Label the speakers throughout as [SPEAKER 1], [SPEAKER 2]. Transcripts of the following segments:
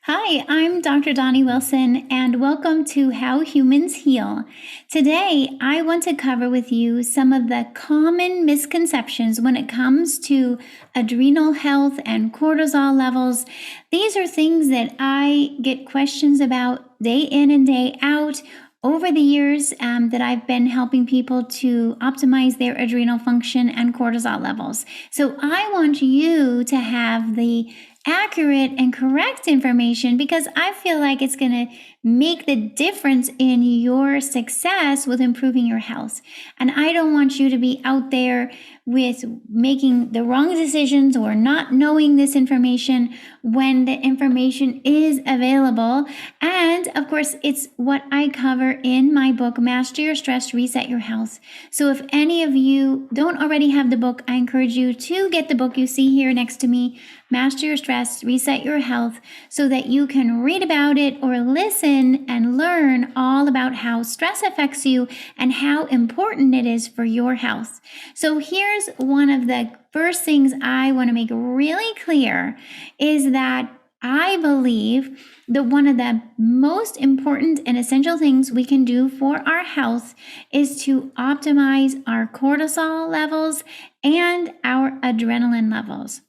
[SPEAKER 1] Hi, I'm Dr. Doni Wilson, and welcome to How Humans Heal. Today, I want to cover with you some of the common misconceptions when it comes to adrenal health and cortisol levels. These are things that I get questions about day in and day out over the years that I've been helping people to optimize their adrenal function and cortisol levels. So I want you to have the accurate and correct information because I feel like it's going to make the difference in your success with improving your health. And I don't want you to be out there with making the wrong decisions or not knowing this information when the information is available. And of course, it's what I cover in my book, Master Your Stress, Reset Your Health. So if any of you don't already have the book, I encourage you to get the book you see here next to me, Master Your Stress, Reset Your Health, so that you can read about it or listen and learn all about how stress affects you and how important it is for your health. So here's one of the first things I want to make really clear is that I believe that one of the most important and essential things we can do for our health is to optimize our cortisol levels and our adrenaline levels.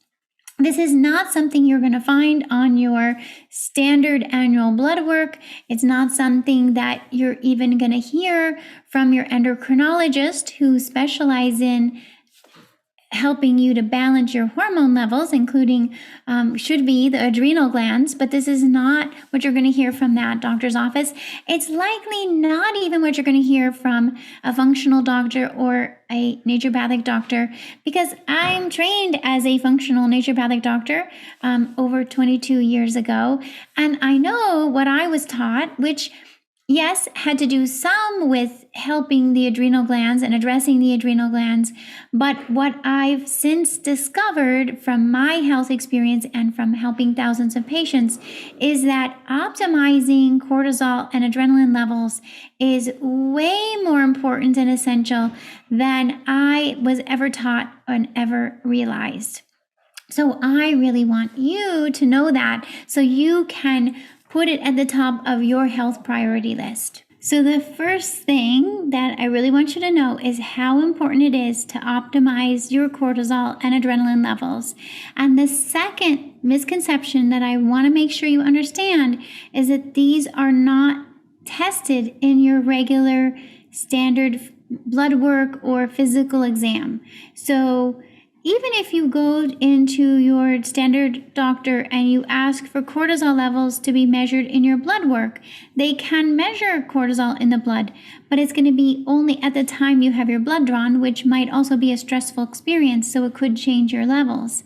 [SPEAKER 1] This is not something you're going to find on your standard annual blood work. It's not something that you're even going to hear from your endocrinologist who specializes in helping you to balance your hormone levels, including should be the adrenal glands, but this is not what you're going to hear from that doctor's office. It's likely not even what you're going to hear from a functional doctor or a naturopathic doctor, because I'm trained as a functional naturopathic doctor over 22 years ago, and I know what I was taught, which yes, had to do some with helping the adrenal glands and addressing the adrenal glands. But what I've since discovered from my health experience and from helping thousands of patients is that optimizing cortisol and adrenaline levels is way more important and essential than I was ever taught and ever realized. So I really want you to know that so you can put it at the top of your health priority list. So the first thing that I really want you to know is how important it is to optimize your cortisol and adrenaline levels. And the second misconception that I want to make sure you understand is that these are not tested in your regular standard blood work or physical exam. So even if you go into your standard doctor and you ask for cortisol levels to be measured in your blood work, they can measure cortisol in the blood, but it's going to be only at the time you have your blood drawn, which might also be a stressful experience, so it could change your levels.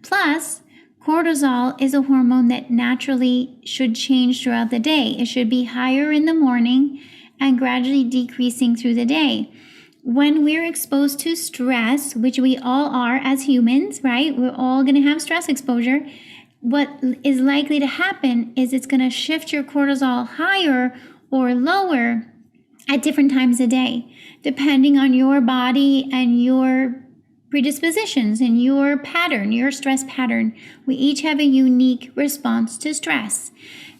[SPEAKER 1] Plus, cortisol is a hormone that naturally should change throughout the day. It should be higher in the morning and gradually decreasing through the day. When we're exposed to stress, which we all are as humans, right? We're all going to have stress exposure. What is likely to happen is it's going to shift your cortisol higher or lower at different times a day, depending on your body and your predispositions and your pattern, your stress pattern. We each have a unique response to stress.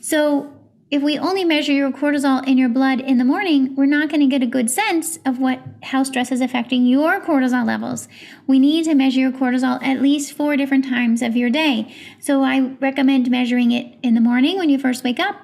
[SPEAKER 1] So if we only measure your cortisol in your blood in the morning, we're not going to get a good sense of how stress is affecting your cortisol levels. We need to measure your cortisol at least 4 different times of your day. So I recommend measuring it in the morning when you first wake up,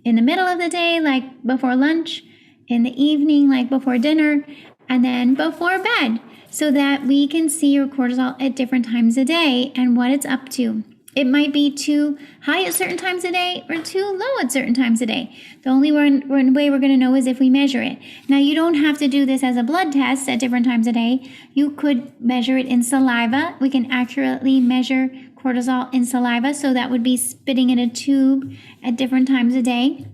[SPEAKER 1] in the middle of the day, like before lunch, in the evening, like before dinner, and then before bed, so that we can see your cortisol at different times a day and what it's up to. It might be too high at certain times a day or too low at certain times a day. The only way we're going to know is if we measure it. Now, you don't have to do this as a blood test at different times a day. You could measure it in saliva. We can accurately measure cortisol in saliva, so that would be spitting in a tube at different times a day.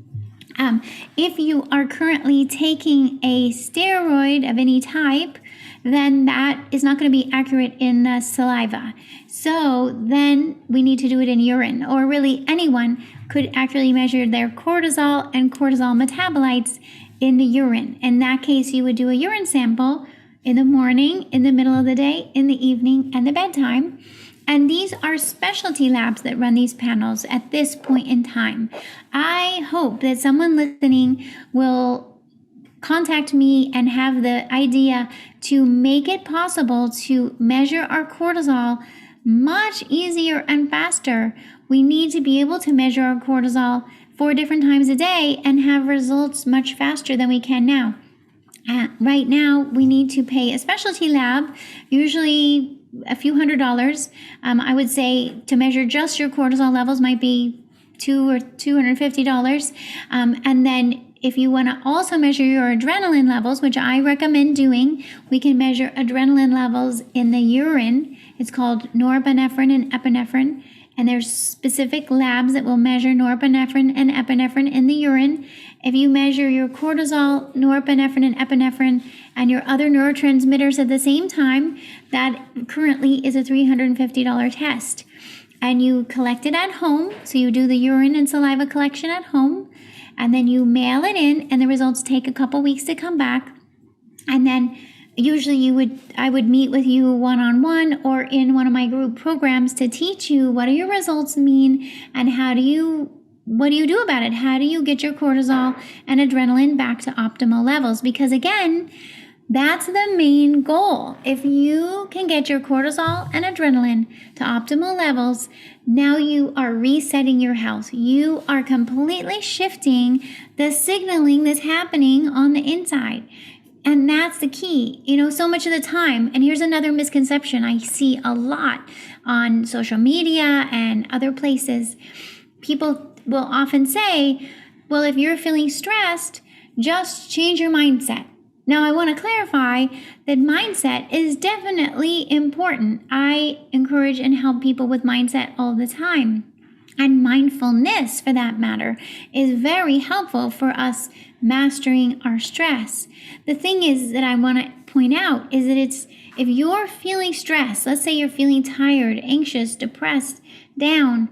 [SPEAKER 1] If you are currently taking a steroid of any type, then that is not going to be accurate in the saliva. So then we need to do it in urine, or really anyone could accurately measure their cortisol and cortisol metabolites in the urine. In that case, you would do a urine sample in the morning, in the middle of the day, in the evening, and the bedtime. And these are specialty labs that run these panels at this point in time. I hope that someone listening will contact me and have the idea to make it possible to measure our cortisol much easier and faster. We need to be able to measure our cortisol 4 different times a day and have results much faster than we can now. Right now, we need to pay a specialty lab, usually a few $100s. I would say to measure just your cortisol levels might be $200 or $250. And then if you want to also measure your adrenaline levels, which I recommend doing, we can measure adrenaline levels in the urine. It's called norepinephrine and epinephrine. And there's specific labs that will measure norepinephrine and epinephrine in the urine. If you measure your cortisol, norepinephrine and epinephrine, and your other neurotransmitters at the same time, that currently is a $350 test. And you collect it at home. So you do the urine and saliva collection at home, and then you mail it in, and the results take a couple weeks to come back. And then usually I would meet with you one-on-one or in one of my group programs to teach you what do your results mean and what do you do about it? How do you get your cortisol and adrenaline back to optimal levels? Because again, that's the main goal. If you can get your cortisol and adrenaline to optimal levels, now you are resetting your health. You are completely shifting the signaling that's happening on the inside. And that's the key. So much of the time, and here's another misconception I see a lot on social media and other places. People will often say, well, if you're feeling stressed, just change your mindset. Now, I want to clarify that mindset is definitely important. I encourage and help people with mindset all the time. And mindfulness, for that matter, is very helpful for us mastering our stress. The thing is that I want to point out is that if you're feeling stressed, let's say you're feeling tired, anxious, depressed, down,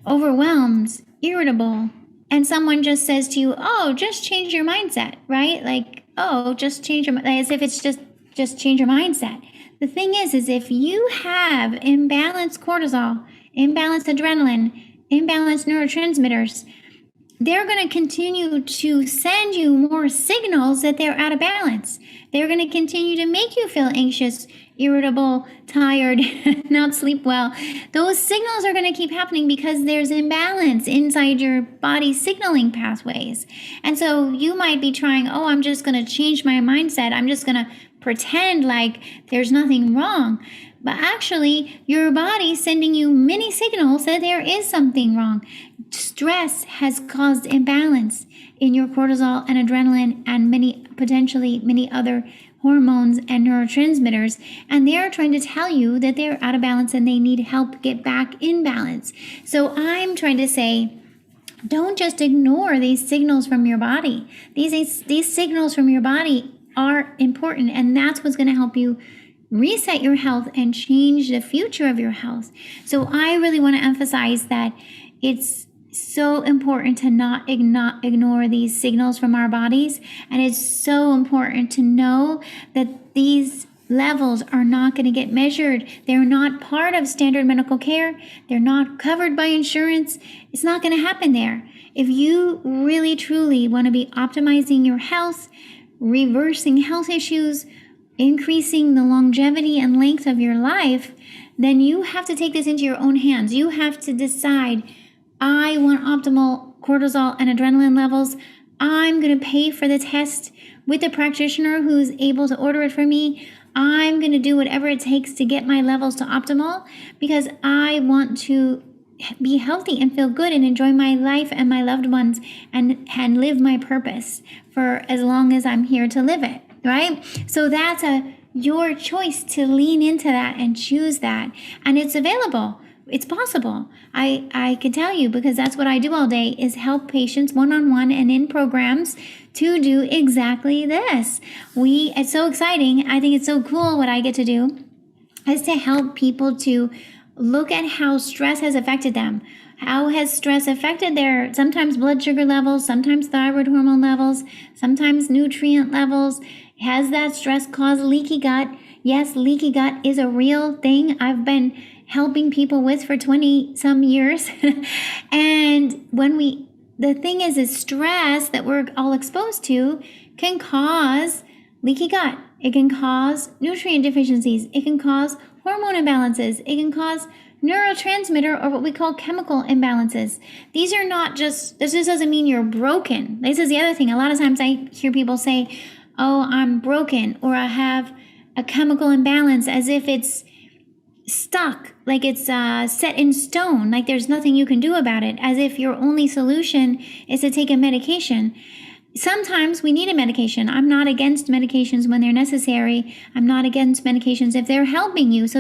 [SPEAKER 1] overwhelmed, irritable, and someone just says to you, oh, just change your mindset, right? Like, oh, just change your, as if it's just change your mindset. The thing is if you have imbalanced cortisol, imbalanced adrenaline, imbalanced neurotransmitters, they're going to continue to send you more signals that they're out of balance. They're going to continue to make you feel anxious, irritable, tired, not sleep well. Those signals are going to keep happening because there's imbalance inside your body's signaling pathways. And so you might be trying, oh, I'm just going to change my mindset. I'm just going to pretend like there's nothing wrong. But actually, your body's sending you many signals that there is something wrong. Stress has caused imbalance in your cortisol and adrenaline and potentially many other hormones and neurotransmitters, and they're trying to tell you that they're out of balance and they need help get back in balance. So I'm trying to say, don't just ignore these signals from your body. These signals from your body are important, and that's what's going to help you reset your health and change the future of your health. So I really want to emphasize that it's so important to not ignore these signals from our bodies. And it's so important to know that these levels are not going to get measured. They're not part of standard medical care. They're not covered by insurance. It's not going to happen there. If you really, truly want to be optimizing your health, reversing health issues, increasing the longevity and length of your life, then you have to take this into your own hands. You have to decide, I want optimal cortisol and adrenaline levels. I'm going to pay for the test with a practitioner who's able to order it for me. I'm going to do whatever it takes to get my levels to optimal because I want to be healthy and feel good and enjoy my life and my loved ones and live my purpose for as long as I'm here to live it. Right? So that's your choice to lean into that and choose that. And it's available. It's possible. I can tell you because that's what I do all day is help patients one-on-one and in programs to do exactly this. It's so exciting. I think it's so cool what I get to do is to help people to look at how stress has affected them. How has stress affected their sometimes blood sugar levels, sometimes thyroid hormone levels, sometimes nutrient levels? Has that stress caused leaky gut? Yes, leaky gut is a real thing. I've been helping people with for 20 some years. And the thing is stress that we're all exposed to can cause leaky gut. It can cause nutrient deficiencies. It can cause hormone imbalances. It can cause neurotransmitter or what we call chemical imbalances. This just doesn't mean you're broken. This is the other thing. A lot of times I hear people say, oh, I'm broken, or I have a chemical imbalance, as if it's stuck, like it's set in stone, like there's nothing you can do about it, as if your only solution is to take a medication. Sometimes we need a medication. I'm not against medications when they're necessary. I'm not against medications if they're helping you. So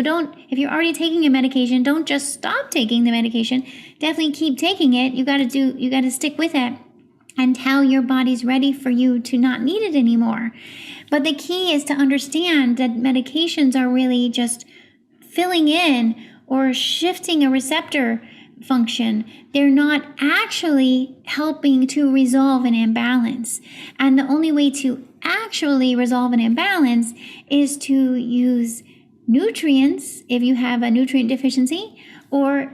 [SPEAKER 1] if you're already taking a medication, don't just stop taking the medication. Definitely keep taking it. You got to stick with it until your body's ready for you to not need it anymore. But the key is to understand that medications are really just filling in or shifting a receptor function. They're not actually helping to resolve an imbalance. And the only way to actually resolve an imbalance is to use nutrients if you have a nutrient deficiency, or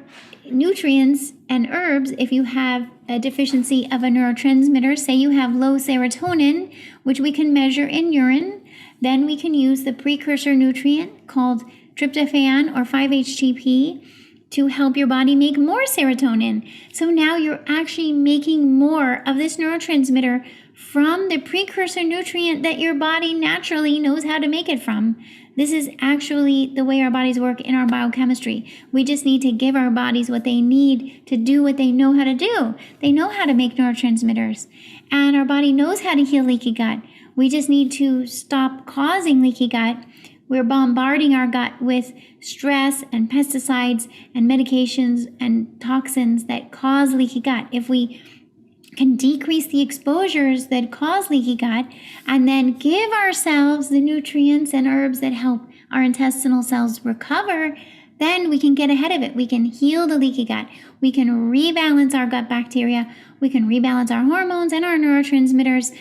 [SPEAKER 1] nutrients and herbs if you have a deficiency of a neurotransmitter. Say you have low serotonin, which we can measure in urine. Then we can use the precursor nutrient called tryptophan or 5-HTP to help your body make more serotonin. So now you're actually making more of this neurotransmitter from the precursor nutrient that your body naturally knows how to make it from. This is actually the way our bodies work in our biochemistry. We just need to give our bodies what they need to do what they know how to do. They know how to make neurotransmitters, and our body knows how to heal leaky gut. We just need to stop causing leaky gut. We're bombarding our gut with stress and pesticides and medications and toxins that cause leaky gut. If we can decrease the exposures that cause leaky gut and then give ourselves the nutrients and herbs that help our intestinal cells recover, then we can get ahead of it. We can heal the leaky gut. We can rebalance our gut bacteria. We can rebalance our hormones and our neurotransmitters.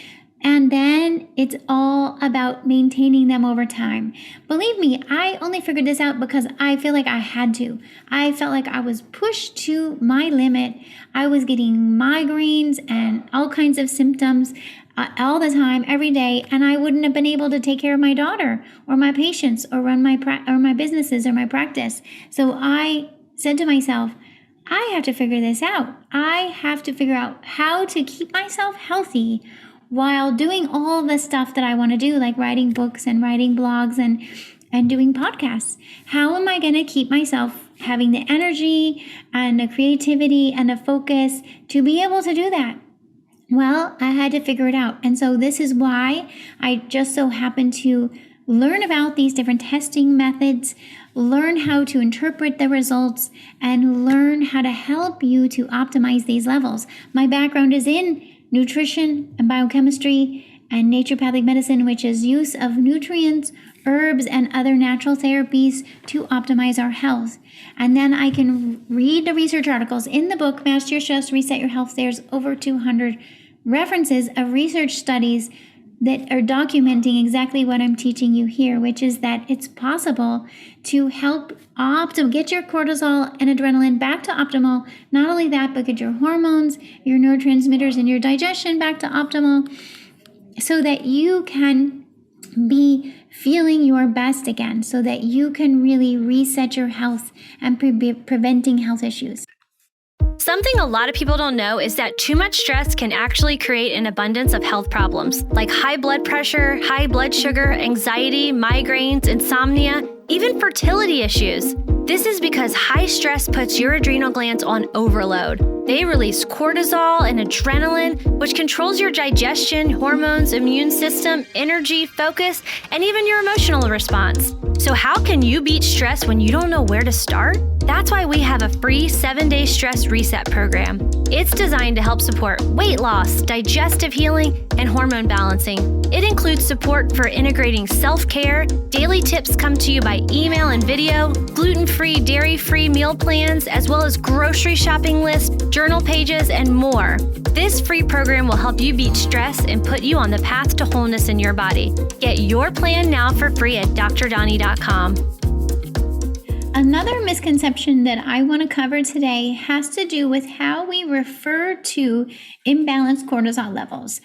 [SPEAKER 1] And then it's all about maintaining them over time. Believe me, I only figured this out because I feel like I had to. I felt like I was pushed to my limit. I was getting migraines and all kinds of symptoms all the time, every day, and I wouldn't have been able to take care of my daughter or my patients or run my businesses or my practice. So I said to myself, I have to figure this out. I have to figure out how to keep myself healthy while doing all the stuff that I want to do, like writing books and writing blogs and doing podcasts. How am I going to keep myself having the energy and the creativity and the focus to be able to do that? Well, I had to figure it out. And so this is why I just so happened to learn about these different testing methods, learn how to interpret the results, and learn how to help you to optimize these levels. My background is in nutrition and biochemistry and naturopathic medicine, which is use of nutrients, herbs, and other natural therapies to optimize our health. And then I can read the research articles in the book, Master Your Stress, Reset Your Health. There's over 200 references of research studies that are documenting exactly what I'm teaching you here, which is that it's possible to help get your cortisol and adrenaline back to optimal. Not only that, but get your hormones, your neurotransmitters, and your digestion back to optimal so that you can be feeling your best again, so that you can really reset your health and preventing health issues.
[SPEAKER 2] Something a lot of people don't know is that too much stress can actually create an abundance of health problems like high blood pressure, high blood sugar, anxiety, migraines, insomnia, even fertility issues. This is because high stress puts your adrenal glands on overload. They release cortisol and adrenaline, which controls your digestion, hormones, immune system, energy, focus, and even your emotional response. So how can you beat stress when you don't know where to start? That's why we have a free 7-day stress reset program. It's designed to help support weight loss, digestive healing, and hormone balancing. It includes support for integrating self-care, daily tips come to you by email and video, gluten-free, dairy-free meal plans, as well as grocery shopping lists, journal pages, and more. This free program will help you beat stress and put you on the path to wholeness in your body. Get your plan now for free at drdoni.com.
[SPEAKER 1] Another misconception that I want to cover today has to do with how we refer to imbalanced cortisol levels.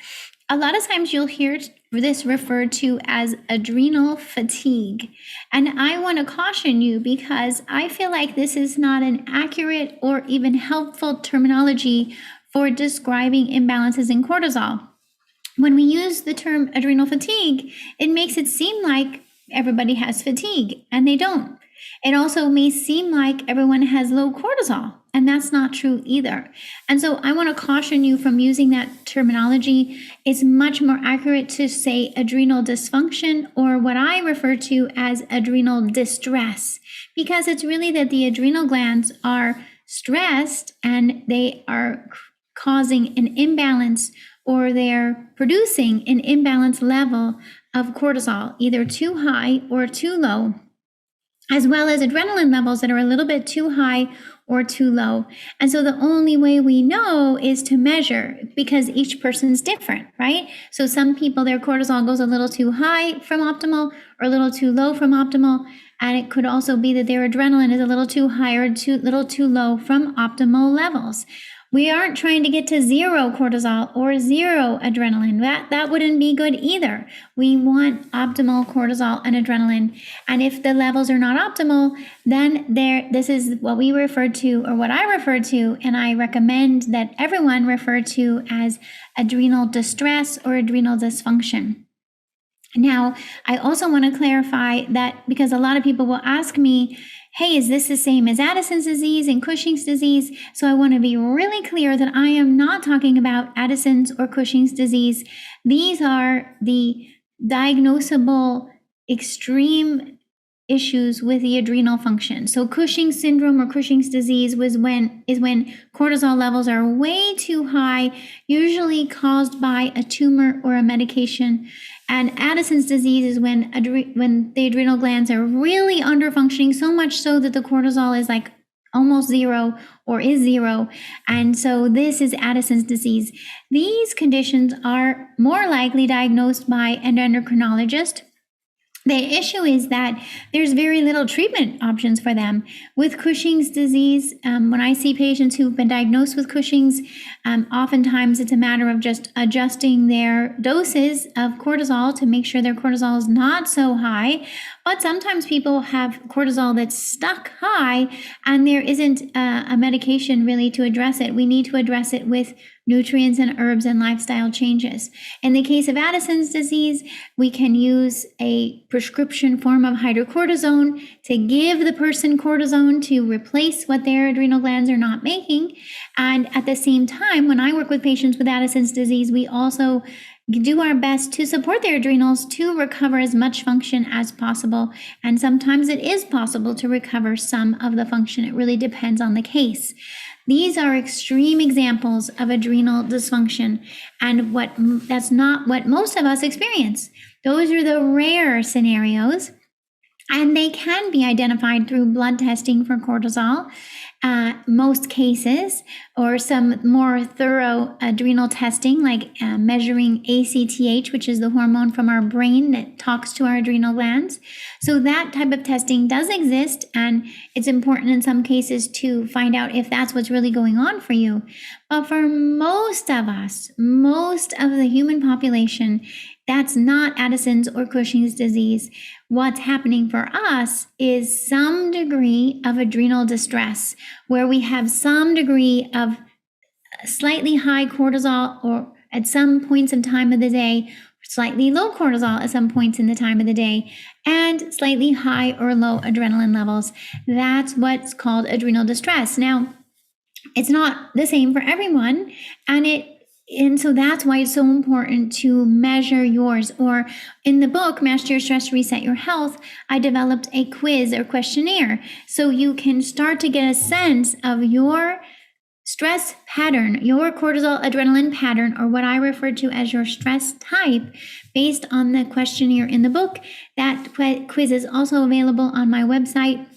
[SPEAKER 1] A lot of times you'll hear this referred to as adrenal fatigue. And I want to caution you because I feel like this is not an accurate or even helpful terminology for describing imbalances in cortisol. When we use the term adrenal fatigue, it makes it seem like everybody has fatigue, and they don't. It also may seem like everyone has low cortisol, and that's not true either. And so I want to caution you from using that terminology. It's much more accurate to say adrenal dysfunction, or what I refer to as adrenal distress, because it's really that the adrenal glands are stressed and they are causing an imbalance, or they're producing an imbalanced level of cortisol, either too high or too low, as well as adrenaline levels that are a little bit too high or too low. And so the only way we know is to measure, because each person's different, right? So some people, their cortisol goes a little too high from optimal or a little too low from optimal. And it could also be that their adrenaline is a little too high or a little too low from optimal levels. We aren't trying to get to zero cortisol or zero adrenaline. That wouldn't be good either. We want optimal cortisol and adrenaline. And if the levels are not optimal, then this is what we refer to, or what I refer to, and I recommend that everyone refer to as adrenal distress or adrenal dysfunction. Now, I also want to clarify that, because a lot of people will ask me, hey, is this the same as Addison's disease and Cushing's disease? So I want to be really clear that I am not talking about Addison's or Cushing's disease. These are the diagnosable extreme issues with the adrenal function. So Cushing syndrome or Cushing's disease is when cortisol levels are way too high, usually caused by a tumor or a medication. And Addison's disease is when the adrenal glands are really underfunctioning, so much so that the cortisol is like almost zero or is zero. And so this is Addison's disease. These conditions are more likely diagnosed by an endocrinologist. The issue is that there's very little treatment options for them. With Cushing's disease, when I see patients who've been diagnosed with Cushing's, oftentimes it's a matter of just adjusting their doses of cortisol to make sure their cortisol is not so high. But sometimes people have cortisol that's stuck high, and there isn't a medication really to address it. We need to address it with nutrients and herbs and lifestyle changes. In the case of Addison's disease, we can use a prescription form of hydrocortisone to give the person cortisone to replace what their adrenal glands are not making. And at the same time, when I work with patients with Addison's disease, we also do our best to support their adrenals to recover as much function as possible. And sometimes it is possible to recover some of the function. It really depends on the case. These are extreme examples of adrenal dysfunction, and that's not what most of us experience. Those are the rare scenarios, and they can be identified through blood testing for cortisol, most cases, or some more thorough adrenal testing, like measuring ACTH, which is the hormone from our brain that talks to our adrenal glands. So that type of testing does exist, and it's important in some cases to find out if that's what's really going on for you. But for most of us, most of the human population, that's not Addison's or Cushing's disease. What's happening for us is some degree of adrenal distress, where we have some degree of slightly high cortisol, or at some points in time of the day, slightly low cortisol at some points in the time of the day, and slightly high or low adrenaline levels. That's what's called adrenal distress. Now, it's not the same for everyone, and so that's why it's so important to measure yours. Or in the book, Master Your Stress, Reset Your Health, I developed a quiz or questionnaire so you can start to get a sense of your stress pattern, your cortisol adrenaline pattern, or what I refer to as your stress type, based on the questionnaire in the book. That quiz is also available on my website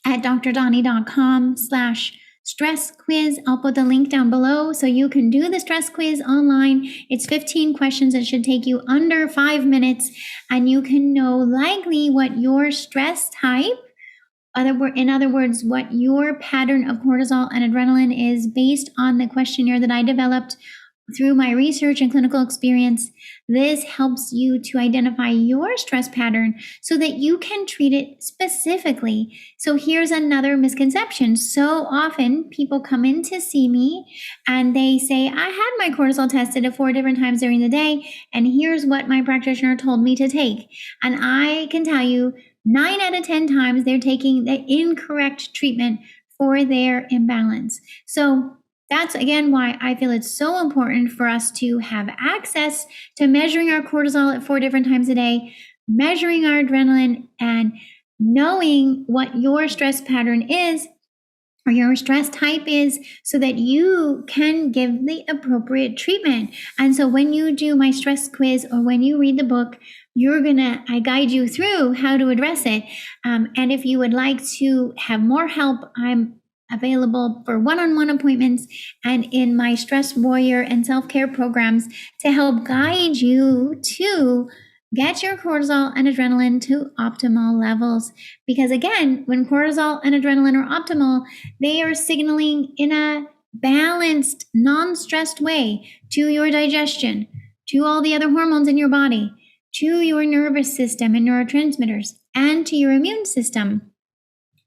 [SPEAKER 1] at drdoni.com/stress quiz. I'll put the link down below so you can do the stress quiz online. It's 15 questions. It should take you under 5 minutes, and you can know likely what your stress type In other words, what your pattern of cortisol and adrenaline is based on the questionnaire that I developed through my research and clinical experience. This helps you to identify your stress pattern so that you can treat it specifically. So here's another misconception. So often people come in to see me and they say, I had my cortisol tested at 4 different times during the day, and here's what my practitioner told me to take. And I can tell you 9 out of 10 times they're taking the incorrect treatment for their imbalance. So that's, again, why I feel it's so important for us to have access to measuring our cortisol at 4 different times a day, measuring our adrenaline, and knowing what your stress pattern is or your stress type is so that you can give the appropriate treatment. And so when you do my stress quiz or when you read the book, I guide you through how to address it. And if you would like to have more help, I'm available for one-on-one appointments and in my Stress Warrior and self-care programs to help guide you to get your cortisol and adrenaline to optimal levels. Because again, when cortisol and adrenaline are optimal, they are signaling in a balanced, non-stressed way to your digestion, to all the other hormones in your body, to your nervous system and neurotransmitters, and to your immune system.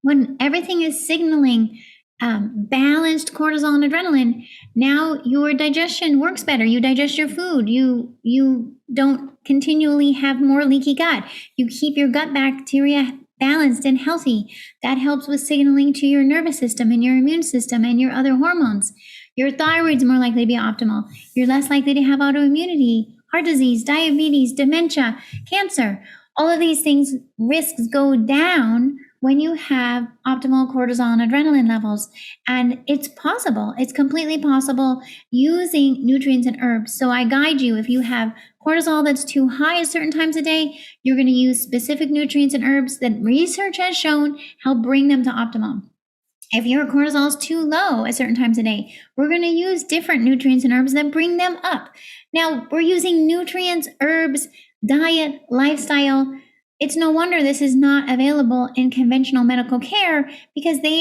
[SPEAKER 1] When everything is signaling balanced cortisol and adrenaline, now your digestion works better. You digest your food. You don't continually have more leaky gut. You keep your gut bacteria balanced and healthy. That helps with signaling to your nervous system and your immune system and your other hormones. Your thyroid's more likely to be optimal. You're less likely to have autoimmunity, heart disease, diabetes, dementia, cancer. All of these things, risks go down when you have optimal cortisol and adrenaline levels. And it's possible. It's completely possible using nutrients and herbs. So I guide you. If you have cortisol that's too high at certain times a day, you're going to use specific nutrients and herbs that research has shown help bring them to optimum. If your cortisol is too low at certain times a day, we're going to use different nutrients and herbs that bring them up. Now, we're using nutrients, herbs, diet, lifestyle. It's no wonder this is not available in conventional medical care because this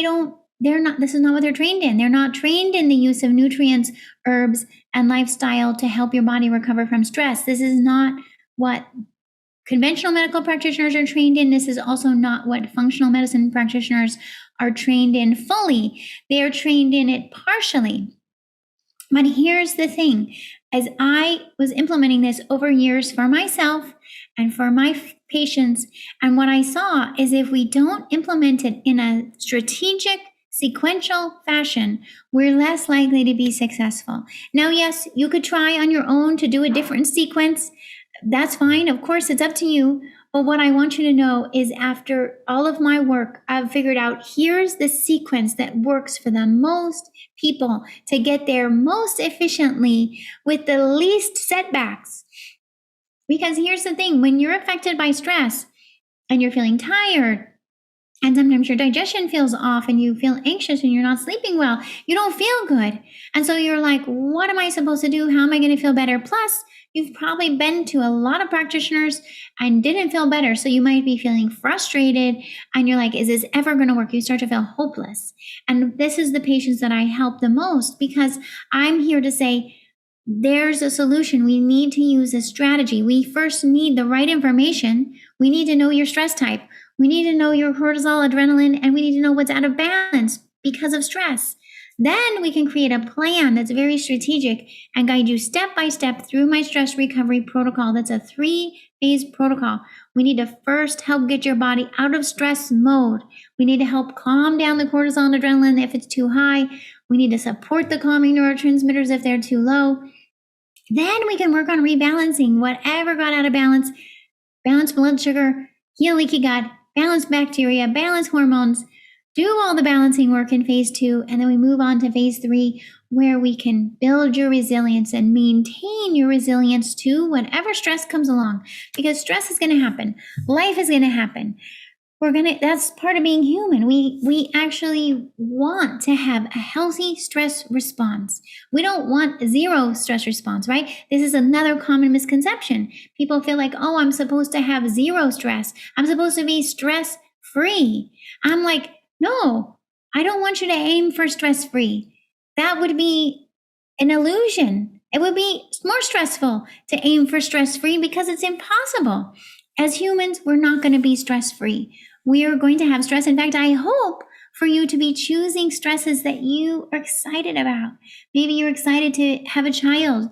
[SPEAKER 1] is not what they're trained in. They're not trained in the use of nutrients, herbs, and lifestyle to help your body recover from stress. This is not what conventional medical practitioners are trained in. This is also not what functional medicine practitioners are trained in fully. They are trained in it partially. But here's the thing. As I was implementing this over years for myself and for my patients, and what I saw is if we don't implement it in a strategic, sequential fashion, we're less likely to be successful. Now, yes, you could try on your own to do a different sequence. That's fine. Of course, it's up to you. But what I want you to know is after all of my work, I've figured out here's the sequence that works for the most people to get there most efficiently with the least setbacks. Because here's the thing, when you're affected by stress and you're feeling tired, and sometimes your digestion feels off and you feel anxious and you're not sleeping well, you don't feel good. And so you're like, what am I supposed to do? How am I going to feel better? Plus, you've probably been to a lot of practitioners and didn't feel better. So you might be feeling frustrated and you're like, is this ever going to work? You start to feel hopeless. And this is the patients that I help the most because I'm here to say, there's a solution. We need to use a strategy. We first need the right information. We need to know your stress type. We need to know your cortisol, adrenaline, and we need to know what's out of balance because of stress. Then we can create a plan that's very strategic and guide you step by step through my stress recovery protocol. That's a 3-phase protocol. We need to first help get your body out of stress mode. We need to help calm down the cortisol and adrenaline if it's too high. We need to support the calming neurotransmitters if they're too low. Then we can work on rebalancing whatever got out of balance, balance blood sugar, heal leaky gut, balance bacteria, balance hormones, do all the balancing work in phase 2, and then we move on to phase 3, where we can build your resilience and maintain your resilience to whatever stress comes along, because stress is going to happen. Life is going to happen. That's part of being human. We actually want to have a healthy stress response. We don't want zero stress response, right? This is another common misconception. People feel like, oh, I'm supposed to have zero stress. I'm supposed to be stress free. I'm like, no, I don't want you to aim for stress-free. That would be an illusion. It would be more stressful to aim for stress-free because it's impossible. As humans, we're not going to be stress-free. We are going to have stress. In fact, I hope for you to be choosing stresses that you are excited about. Maybe you're excited to have a child.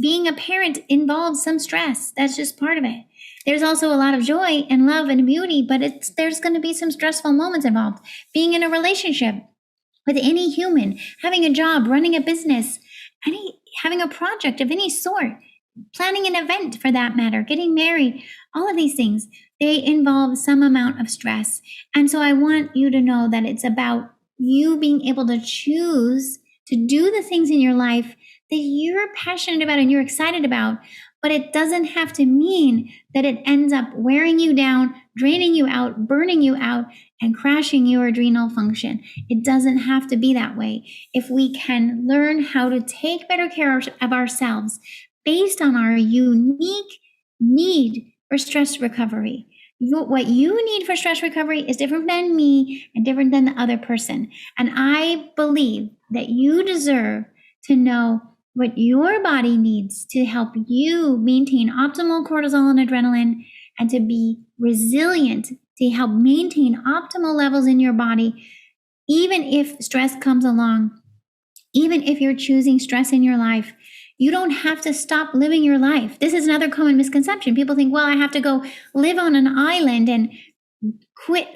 [SPEAKER 1] Being a parent involves some stress. That's just part of it. There's also a lot of joy and love and beauty, but there's going to be some stressful moments involved. Being in a relationship with any human, having a job, running a business, having a project of any sort, planning an event for that matter, getting married, all of these things, they involve some amount of stress. And so I want you to know that it's about you being able to choose to do the things in your life that you're passionate about and you're excited about, but it doesn't have to mean that it ends up wearing you down, draining you out, burning you out, and crashing your adrenal function. It doesn't have to be that way. If we can learn how to take better care of ourselves based on our unique need for stress recovery. What you need for stress recovery is different than me and different than the other person. And I believe that you deserve to know what your body needs to help you maintain optimal cortisol and adrenaline and to be resilient, to help maintain optimal levels in your body, even if stress comes along, even if you're choosing stress in your life. You don't have to stop living your life. This is another common misconception. People think, well, I have to go live on an island and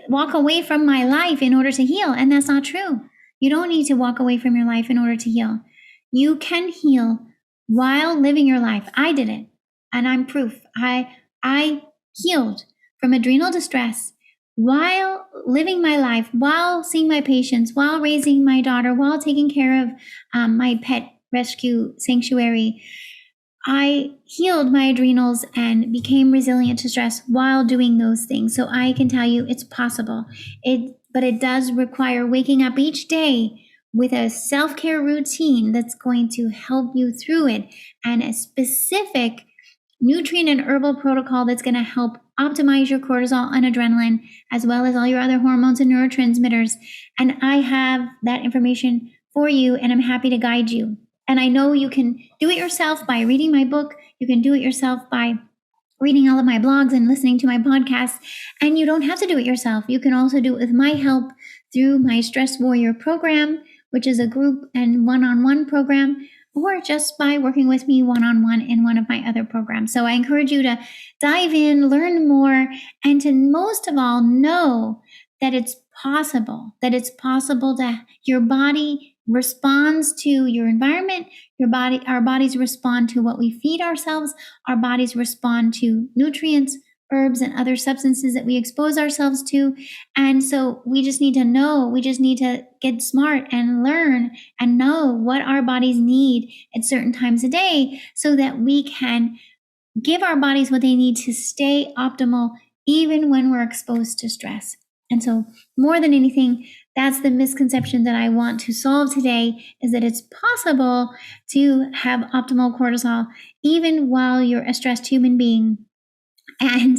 [SPEAKER 1] walk away from my life in order to heal. And that's not true. You don't need to walk away from your life in order to heal. You can heal while living your life. I did it, and I'm proof. I healed from adrenal distress while living my life, while seeing my patients, while raising my daughter, while taking care of my pet rescue sanctuary. I healed my adrenals and became resilient to stress while doing those things. So I can tell you it's possible. But it does require waking up each day with a self-care routine that's going to help you through it, and a specific nutrient and herbal protocol that's going to help optimize your cortisol and adrenaline, as well as all your other hormones and neurotransmitters. And I have that information for you, and I'm happy to guide you. And I know you can do it yourself by reading my book. You can do it yourself by reading all of my blogs and listening to my podcasts. And you don't have to do it yourself. You can also do it with my help through my Stress Warrior program, which is a group and one-on-one program, or just by working with me one-on-one in one of my other programs. So I encourage you to dive in, learn more, and to most of all know that it's possible that your body responds to your environment. Our bodies respond to what we feed ourselves. Our bodies respond to nutrients, herbs, and other substances that we expose ourselves to. And so we just need to know, we just need to get smart and learn and know what our bodies need at certain times a day so that we can give our bodies what they need to stay optimal even when we're exposed to stress. And so more than anything, that's the misconception that I want to solve today, is that it's possible to have optimal cortisol even while you're a stressed human being, and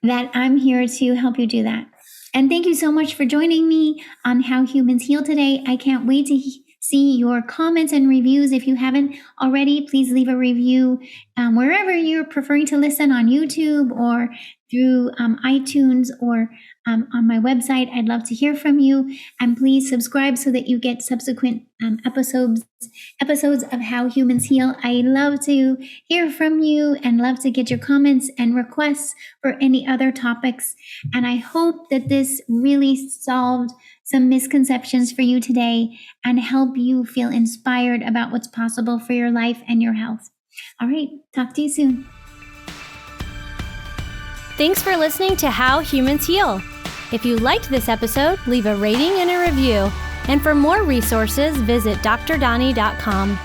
[SPEAKER 1] that I'm here to help you do that. And thank you so much for joining me on How Humans Heal today. I can't wait to see your comments and reviews. If you haven't already, please leave a review wherever you're preferring to listen, on YouTube or through iTunes or on my website. I'd love to hear from you. And please subscribe so that you get subsequent episodes of How Humans Heal. I love to hear from you and love to get your comments and requests for any other topics. And I hope that this really solved some misconceptions for you today and help you feel inspired about what's possible for your life and your health. All right, talk to you soon.
[SPEAKER 2] Thanks for listening to How Humans Heal. If you liked this episode, leave a rating and a review. And for more resources, visit drdoni.com.